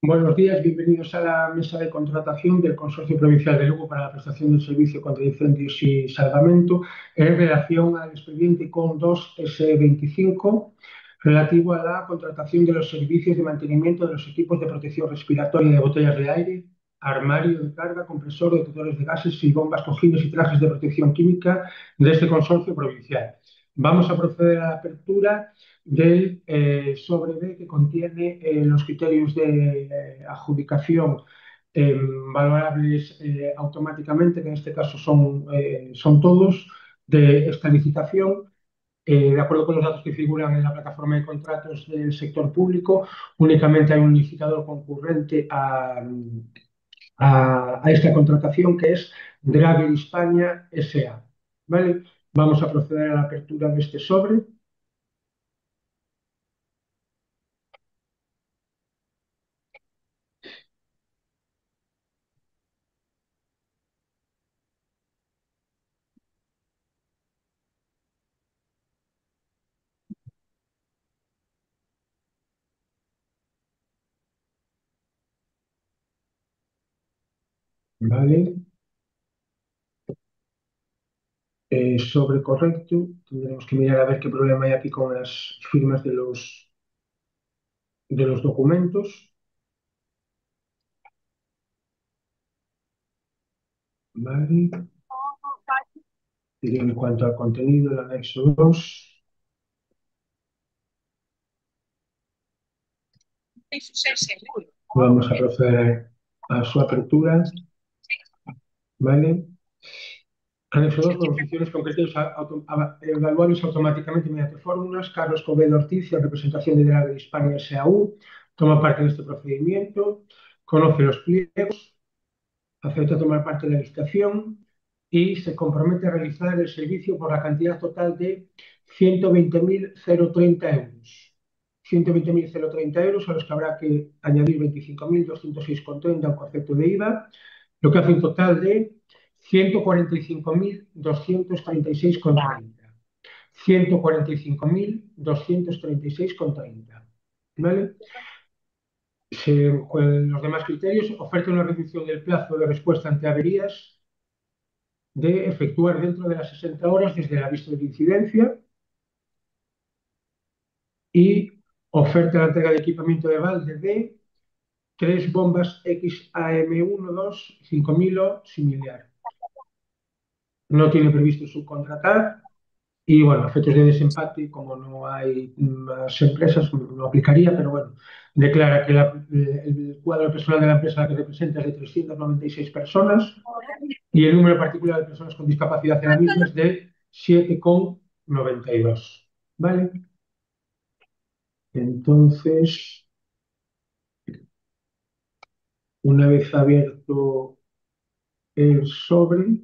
Buenos días, bienvenidos a la mesa de contratación del Consorcio Provincial de Lugo para la prestación del servicio contra incendios y salvamento en relación al expediente CON 2S25 relativo a la contratación de los servicios de mantenimiento de los equipos de protección respiratoria de botellas de aire, armario de carga, compresor, detectores de gases y bombas, cojines y trajes de protección química de este consorcio provincial. Vamos a proceder a la apertura del sobre B que contiene los criterios de adjudicación valorables automáticamente, que en este caso son todos, de esta licitación. De acuerdo con los datos que figuran en la plataforma de contratos del sector público, únicamente hay un licitador concurrente a esta contratación, que es Draver España S.A. ¿Vale? Vamos a proceder a la apertura de este sobre. ¿Vale? Sobre correcto, tendremos que mirar a ver qué problema hay aquí con las firmas de los documentos. ¿Vale? Y en cuanto al contenido, el anexo 2, vamos a proceder a su apertura. ¿Vale? Anexo 2, modificaciones concretas evaluables automáticamente mediante fórmulas. Carlos Covedo Ortiz, en representación de Draver Hispania S.A.U., toma parte en este procedimiento, conoce los pliegos, acepta tomar parte en la licitación y se compromete a realizar el servicio por la cantidad total de 120.030 euros. 120.030 euros a los que habrá que añadir 25.206,30 al concepto de IVA, lo que hace un total de 145.236,30. 145.236,30. ¿Vale? Con los demás criterios, oferta una reducción del plazo de respuesta ante averías de efectuar dentro de las 60 horas desde el aviso de incidencia y oferta la entrega de equipamiento de balde de 3 bombas XAM12 5000 o similar. No tiene previsto subcontratar y, bueno, a efectos de desempate, como no hay más empresas, no aplicaría, pero bueno, declara que el cuadro personal de la empresa a la que representa es de 396 personas y el número particular de personas con discapacidad en la misma es de 7,92. ¿Vale? Entonces, una vez abierto el sobre,